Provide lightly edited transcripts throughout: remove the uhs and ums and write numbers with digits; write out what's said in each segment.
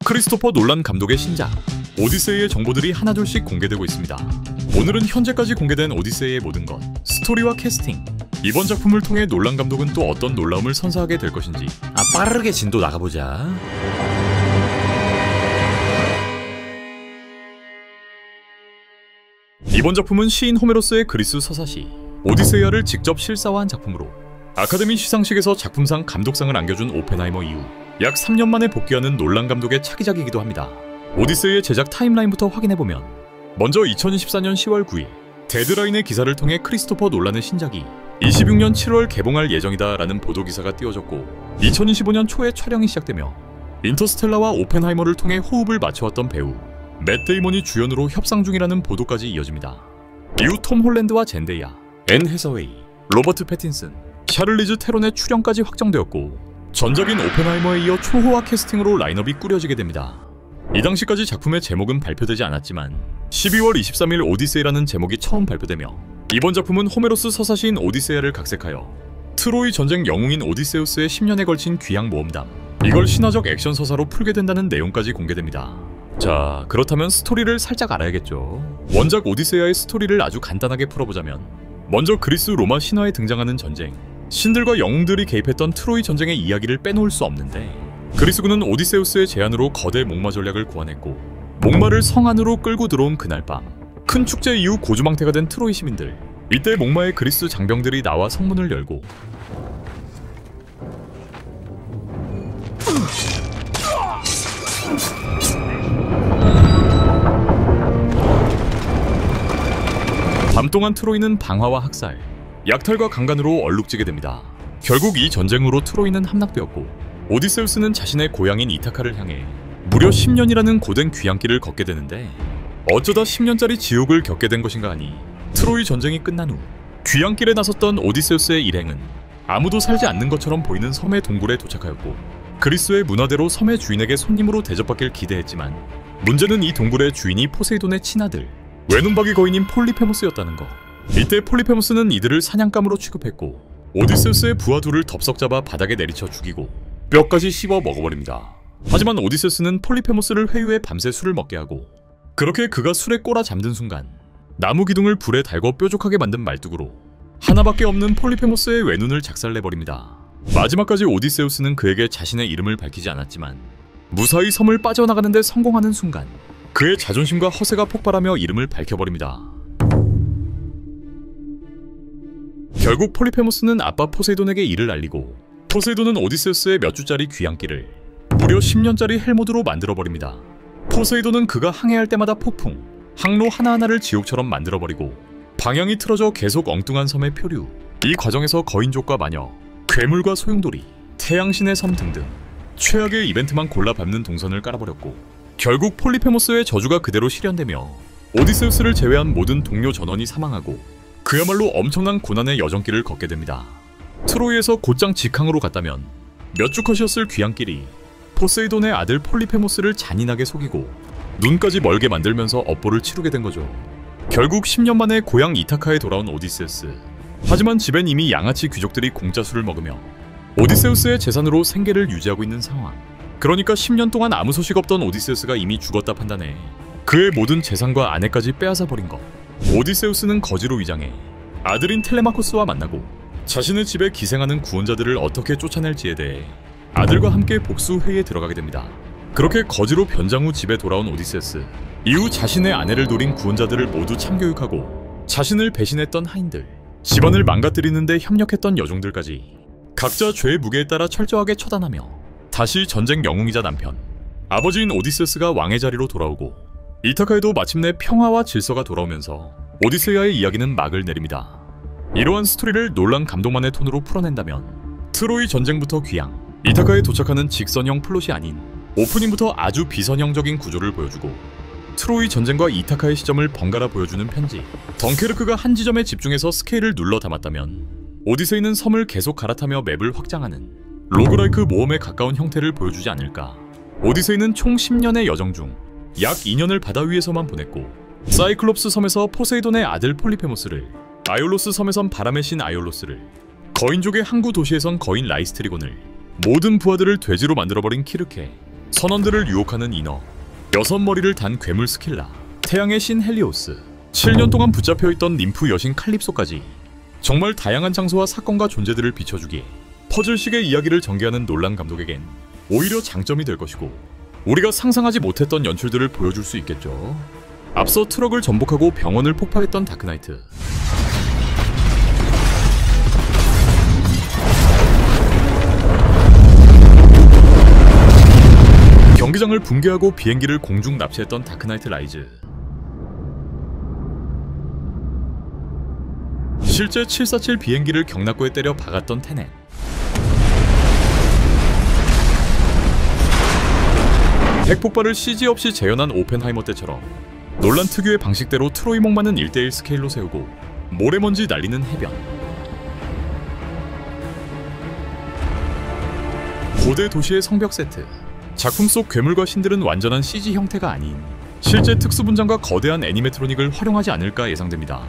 크리스토퍼 놀란 감독의 신작 오디세이의 정보들이 하나둘씩 공개되고 있습니다. 오늘은 현재까지 공개된 오디세이의 모든 것, 스토리와 캐스팅, 이번 작품을 통해 놀란 감독은 또 어떤 놀라움을 선사하게 될 것인지 빠르게 진도 나가보자. 이번 작품은 시인 호메로스의 그리스 서사시 오디세이아를 직접 실사화한 작품으로 아카데미 시상식에서 작품상 감독상을 안겨준 오펜하이머 이후 약 3년 만에 복귀하는 놀란 감독의 차기작이기도 합니다. 오디세이의 제작 타임라인부터 확인해보면 먼저 2024년 10월 9일 데드라인의 기사를 통해 크리스토퍼 놀란의 신작이 26년 7월 개봉할 예정이다 라는 보도기사가 띄워졌고 2025년 초에 촬영이 시작되며 인터스텔라와 오펜하이머를 통해 호흡을 맞춰왔던 배우 맷 데이먼이 주연으로 협상 중이라는 보도까지 이어집니다. 이후 톰 홀랜드와 젠데이아, 앤 해서웨이, 로버트 패틴슨, 샤를리즈 테론의 출연까지 확정되었고 전작인 오펜하이머에 이어 초호화 캐스팅으로 라인업이 꾸려지게 됩니다. 이 당시까지 작품의 제목은 발표되지 않았지만 12월 23일 오디세이라는 제목이 처음 발표되며 이번 작품은 호메로스 서사시인 오디세이아를 각색하여 트로이 전쟁 영웅인 오디세우스의 10년에 걸친 귀향 모험담, 이걸 신화적 액션 서사로 풀게 된다는 내용까지 공개됩니다. 자, 그렇다면 스토리를 살짝 알아야겠죠. 원작 오디세이아의 스토리를 아주 간단하게 풀어보자면 먼저 그리스 로마 신화에 등장하는 전쟁, 신들과 영웅들이 개입했던 트로이 전쟁의 이야기를 빼놓을 수 없는데 그리스군은 오디세우스의 제안으로 거대 목마 전략을 고안했고 목마를 성 안으로 끌고 들어온 그날 밤 큰 축제 이후 고주망태가 된 트로이 시민들, 이때 목마의 그리스 장병들이 나와 성문을 열고 밤 동안 트로이는 방화와 학살, 약탈과 강간으로 얼룩지게 됩니다. 결국 이 전쟁으로 트로이는 함락되었고 오디세우스는 자신의 고향인 이타카를 향해 무려 10년이라는 고된 귀향길을 걷게 되는데 어쩌다 10년짜리 지옥을 겪게 된 것인가 하니 트로이 전쟁이 끝난 후 귀향길에 나섰던 오디세우스의 일행은 아무도 살지 않는 것처럼 보이는 섬의 동굴에 도착하였고 그리스의 문화대로 섬의 주인에게 손님으로 대접받길 기대했지만 문제는 이 동굴의 주인이 포세이돈의 친아들 외눈박이 거인인 폴리페모스였다는 것. 이때 폴리페모스는 이들을 사냥감으로 취급했고 오디세우스의 부하 둘을 덥석 잡아 바닥에 내리쳐 죽이고 뼈까지 씹어 먹어버립니다. 하지만 오디세우스는 폴리페모스를 회유해 밤새 술을 먹게 하고 그렇게 그가 술에 꼬라 잠든 순간 나무 기둥을 불에 달궈 뾰족하게 만든 말뚝으로 하나밖에 없는 폴리페모스의 외눈을 작살내버립니다. 마지막까지 오디세우스는 그에게 자신의 이름을 밝히지 않았지만 무사히 섬을 빠져나가는 데 성공하는 순간 그의 자존심과 허세가 폭발하며 이름을 밝혀버립니다. 결국 폴리페모스는 아빠 포세이돈에게 이를 알리고 포세이돈은 오디세우스의 몇 주짜리 귀향길을 무려 10년짜리 헬모드로 만들어버립니다. 포세이돈은 그가 항해할 때마다 폭풍, 항로 하나하나를 지옥처럼 만들어버리고 방향이 틀어져 계속 엉뚱한 섬의 표류, 이 과정에서 거인족과 마녀, 괴물과 소용돌이, 태양신의 섬 등등 최악의 이벤트만 골라 밟는 동선을 깔아버렸고 결국 폴리페모스의 저주가 그대로 실현되며 오디세우스를 제외한 모든 동료 전원이 사망하고 그야말로 엄청난 고난의 여정길을 걷게 됩니다. 트로이에서 곧장 직항으로 갔다면 몇 주 컷이었을 귀향길이 포세이돈의 아들 폴리페모스를 잔인하게 속이고 눈까지 멀게 만들면서 업보를 치르게 된 거죠. 결국 10년 만에 고향 이타카에 돌아온 오디세우스. 하지만 집엔 이미 양아치 귀족들이 공짜 술을 먹으며 오디세우스의 재산으로 생계를 유지하고 있는 상황. 그러니까 10년 동안 아무 소식 없던 오디세우스가 이미 죽었다 판단해 그의 모든 재산과 아내까지 빼앗아 버린 것. 오디세우스는 거지로 위장해 아들인 텔레마코스와 만나고 자신의 집에 기생하는 구원자들을 어떻게 쫓아낼지에 대해 아들과 함께 복수회의에 들어가게 됩니다. 그렇게 거지로 변장 후 집에 돌아온 오디세우스. 이후 자신의 아내를 노린 구원자들을 모두 참교육하고 자신을 배신했던 하인들, 집안을 망가뜨리는데 협력했던 여종들까지 각자 죄의 무게에 따라 철저하게 처단하며 다시 전쟁 영웅이자 남편, 아버지인 오디세우스가 왕의 자리로 돌아오고 이타카에도 마침내 평화와 질서가 돌아오면서 오디세이아의 이야기는 막을 내립니다. 이러한 스토리를 놀란 감동만의 톤으로 풀어낸다면 트로이 전쟁부터 귀향, 이타카에 도착하는 직선형 플롯이 아닌 오프닝부터 아주 비선형적인 구조를 보여주고 트로이 전쟁과 이타카의 시점을 번갈아 보여주는 편지, 덩케르크가 한 지점에 집중해서 스케일을 눌러 담았다면 오디세이는 섬을 계속 갈아타며 맵을 확장하는 로그라이크 모험에 가까운 형태를 보여주지 않을까. 오디세이는 총 10년의 여정 중 약 2년을 바다 위에서만 보냈고 사이클롭스 섬에서 포세이돈의 아들 폴리페모스를, 아이올로스 섬에선 바람의 신 아이올로스를, 거인족의 항구 도시에선 거인 라이스트리곤을, 모든 부하들을 돼지로 만들어버린 키르케, 선원들을 유혹하는 인어, 6머리를 단 괴물 스킬라, 태양의 신 헬리오스, 7년 동안 붙잡혀있던 님프 여신 칼립소까지 정말 다양한 장소와 사건과 존재들을 비춰주기에 퍼즐식의 이야기를 전개하는 놀란 감독에겐 오히려 장점이 될 것이고 우리가 상상하지 못했던 연출들을 보여줄 수 있겠죠. 앞서 트럭을 전복하고 병원을 폭파했던 다크나이트, 경기장을 붕괴하고 비행기를 공중 납치했던 다크나이트 라이즈, 실제 747 비행기를 경납고에 때려 박았던 테넷, 핵폭발을 CG 없이 재현한 오펜하이머 때처럼 논란 특유의 방식대로 트로이 목마는 1:1 스케일로 세우고 모래먼지 날리는 해변, 고대 도시의 성벽 세트, 작품 속 괴물과 신들은 완전한 CG 형태가 아닌 실제 특수분장과 거대한 애니메트로닉을 활용하지 않을까 예상됩니다.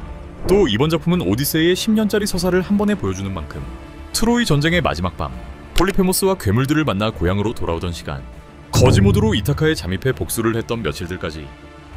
또 이번 작품은 오디세이의 10년짜리 서사를 한 번에 보여주는 만큼 트로이 전쟁의 마지막 밤, 폴리페모스와 괴물들을 만나 고향으로 돌아오던 시간, 거지 모드로 이타카에 잠입해 복수를 했던 며칠들까지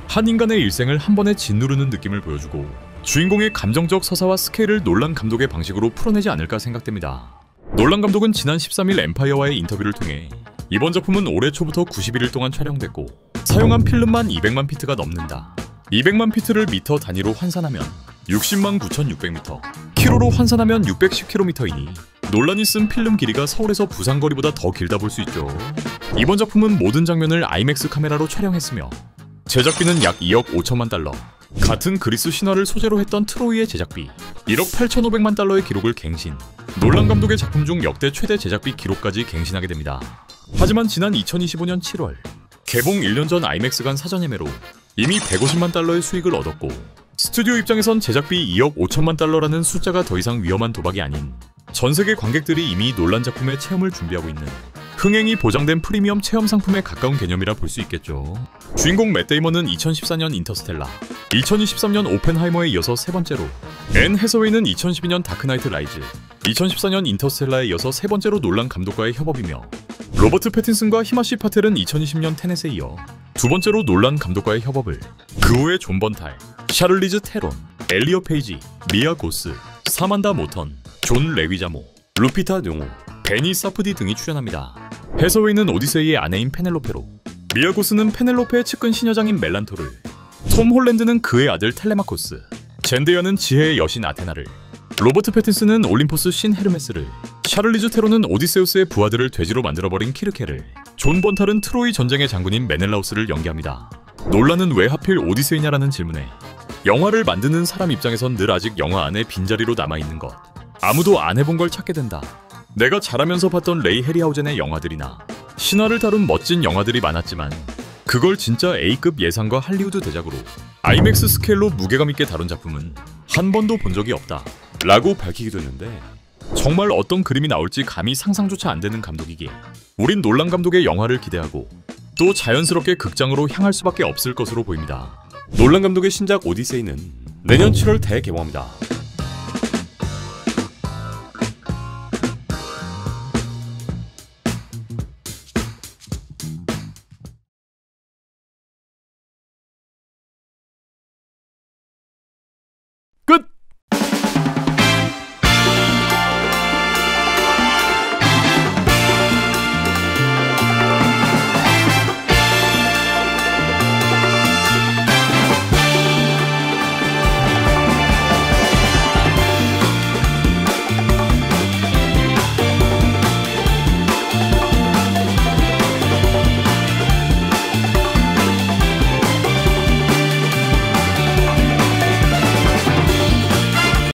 한 인간의 일생을 한 번에 짓누르는 느낌을 보여주고 주인공의 감정적 서사와 스케일을 놀란 감독의 방식으로 풀어내지 않을까 생각됩니다. 놀란 감독은 지난 13일 엠파이어와의 인터뷰를 통해 이번 작품은 올해 초부터 91일 동안 촬영됐고 사용한 필름만 200만 피트가 넘는다. 200만 피트를 미터 단위로 환산하면 60만 9,600m, 키로로 환산하면 610km이니 논란이 쓴 필름 길이가 서울에서 부산 거리보다 더 길다 볼 수 있죠. 이번 작품은 모든 장면을 아이맥스 카메라로 촬영했으며 제작비는 약 2억 5천만 달러, 같은 그리스 신화를 소재로 했던 트로이의 제작비 1억 8,500만 달러의 기록을 갱신, 놀란 감독의 작품 중 역대 최대 제작비 기록까지 갱신하게 됩니다. 하지만 지난 2025년 7월 개봉 1년 전 아이맥스간 사전 예매로 이미 150만 달러의 수익을 얻었고 스튜디오 입장에선 제작비 2억 5천만 달러라는 숫자가 더 이상 위험한 도박이 아닌 전세계 관객들이 이미 놀란 작품의 체험을 준비하고 있는 흥행이 보장된 프리미엄 체험 상품에 가까운 개념이라 볼 수 있겠죠. 주인공 맷 데이먼은 2014년 인터스텔라, 2023년 오펜하이머에 이어서 세 번째로, 앤 해서웨이는 2012년 다크나이트 라이즈, 2014년 인터스텔라에 이어서 세 번째로 놀란 감독과의 협업이며 로버트 패틴슨과 히마시 파텔은 2020년 테넷에 이어 두 번째로 놀란 감독과의 협업을, 그 후에 존 번탈, 샤를리즈 테론, 엘리어 페이지, 미아 고스, 사만다 모턴, 존 레위자모, 루피타 뇽오, 베니 사프디 등이 출연합니다. 해서웨이는 오디세이의 아내인 페넬로페로, 미아 고스는 페넬로페의 측근 시녀장인 멜란토를, 톰 홀랜드는 그의 아들 텔레마코스, 젠데야는 지혜의 여신 아테나를, 로버트 패틴슨은 올림포스 신 헤르메스를, 샤를리즈 테론은 오디세우스의 부하들을 돼지로 만들어버린 키르케를, 존 번탈은 트로이 전쟁의 장군인 메넬라우스를 연기합니다. 논란은 왜 하필 오디세이냐라는 질문에 영화를 만드는 사람 입장에선 늘 아직 영화 안에 빈자리로 남아있는 것, 아무도 안 해본 걸 찾게 된다. 내가 자라면서 봤던 레이 해리하우젠의 영화들이나 신화를 다룬 멋진 영화들이 많았지만 그걸 진짜 A급 예산과 할리우드 대작으로 아이맥스 스케일로 무게감 있게 다룬 작품은 한 번도 본 적이 없다 라고 밝히기도 했는데, 정말 어떤 그림이 나올지 감히 상상조차 안 되는 감독이기에 우린 놀란 감독의 영화를 기대하고 또 자연스럽게 극장으로 향할 수밖에 없을 것으로 보입니다. 놀란 감독의 신작 오디세이는 내년 7월 대개봉합니다.